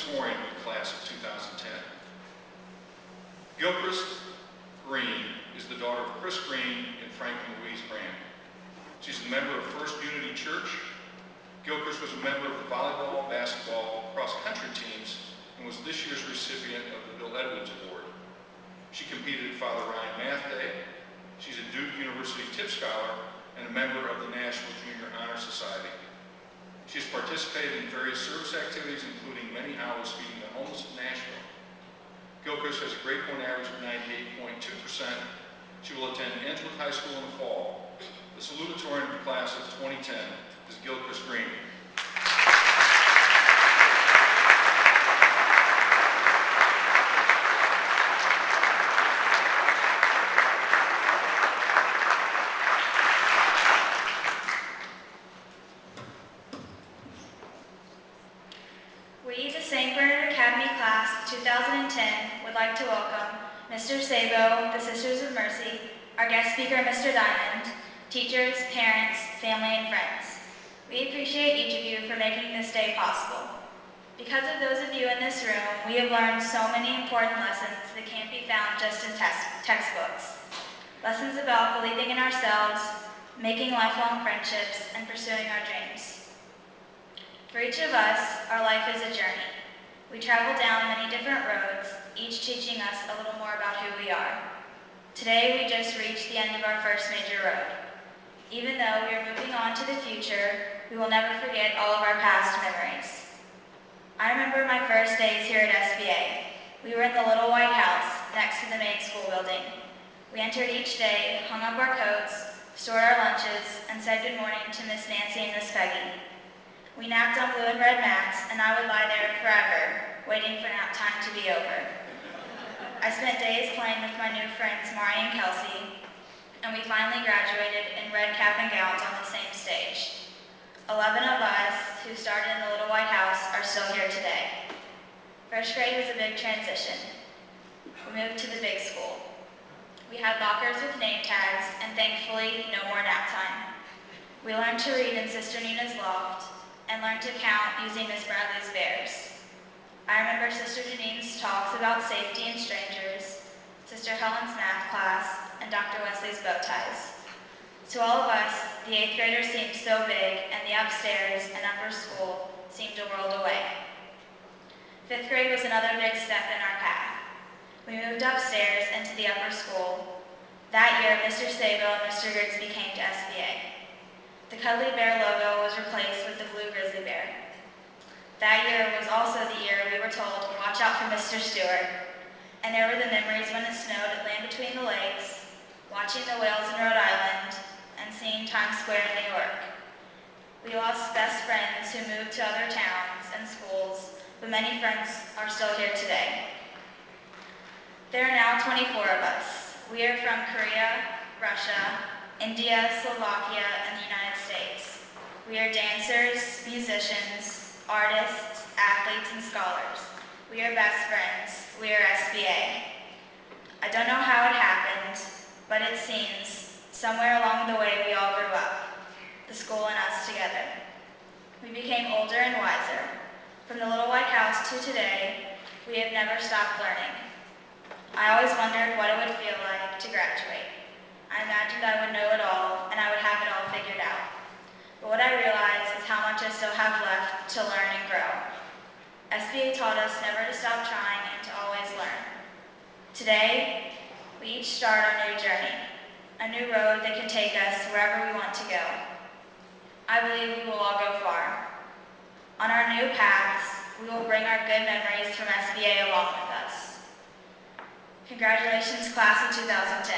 salutatorian of the class of 2010. Gilchrist Green is the daughter of Chris Green and Frank and Louise Grant. She's a member of First Unity Church. Gilchrist was a member of the volleyball, basketball, cross-country teams, and was this year's recipient of the Bill Edwards Award. She competed at Father Ryan Math Day. She's a Duke University Tip Scholar and a member of the National Junior Honor Society. She has participated in various service activities, including many hours feeding the homeless of Nashville. Gilchrist has a grade point average of 98.2%. She will attend Edgewood High School in the fall. The salutatorian of the class of 2010 is Gilchrist Green. We, the St. Bernard Academy class of 2010, would like to welcome Mr. Sabo, the Sisters of Mercy, our guest speaker, Mr. Diamond, teachers, parents, family, and friends. We appreciate each of you for making this day possible. Because of those of you in this room, we have learned so many important lessons that can't be found just in textbooks. Lessons about believing in ourselves, making lifelong friendships, and pursuing our dreams. For each of us, our life is a journey. We travel down many different roads, each teaching us a little more about who we are. Today, we just reached the end of our first major road. Even though we are moving on to the future, we will never forget all of our past memories. I remember my first days here at SBA. We were in the little white house next to the main school building. We entered each day, hung up our coats, stored our lunches, and said good morning to Miss Nancy and Miss Peggy. We napped on blue and red mats, and I would lie there forever, waiting for nap time to be over. I spent days playing with my new friends, Mari and Kelsey, and we finally graduated in red cap and gowns on the same stage. 11 of us who started in the little white house are still here today. First grade was a big transition. We moved to the big school. We had lockers with name tags, and thankfully, no more nap time. We learned to read in Sister Nina's loft, and learned to count using Miss Bradley's bears. I remember Sister Janine's talks about safety and strangers, Sister Helen's math class, and Dr. Wesley's bow ties. To all of us, the 8th graders seemed so big, and the upstairs and upper school seemed a world away. 5th grade was another big step in our path. We moved upstairs into the upper school. That year, Mr. Sabo and Mr. Grigsby came to SBA. The Cuddly Bear logo was replaced with the blue grizzly bear. That year was also the year we were told to watch out for Mr. Stewart. And there were the memories when it snowed at Land Between the Lakes, watching the whales in Rhode Island, and seeing Times Square in New York. We lost best friends who moved to other towns and schools, but many friends are still here today. There are now 24 of us. We are from Korea, Russia, India, Slovakia, and the United States. We are dancers, musicians, artists, athletes, and scholars. We are best friends. We are SBA. I don't know how it happened, but it seems somewhere along the way we all grew up, the school and us together. We became older and wiser. From the little white house to today, we have never stopped learning. I always wondered what it would feel like to graduate. I imagined I would know it all, and I would have it all figured out. But what I realized is how much I still have left to learn and grow. SBA taught us never to stop trying and to always learn. Today, we each start our new journey, a new road that can take us wherever we want to go. I believe we will all go far. On our new paths, we will bring our good memories from SBA along with us. Congratulations, class of 2010.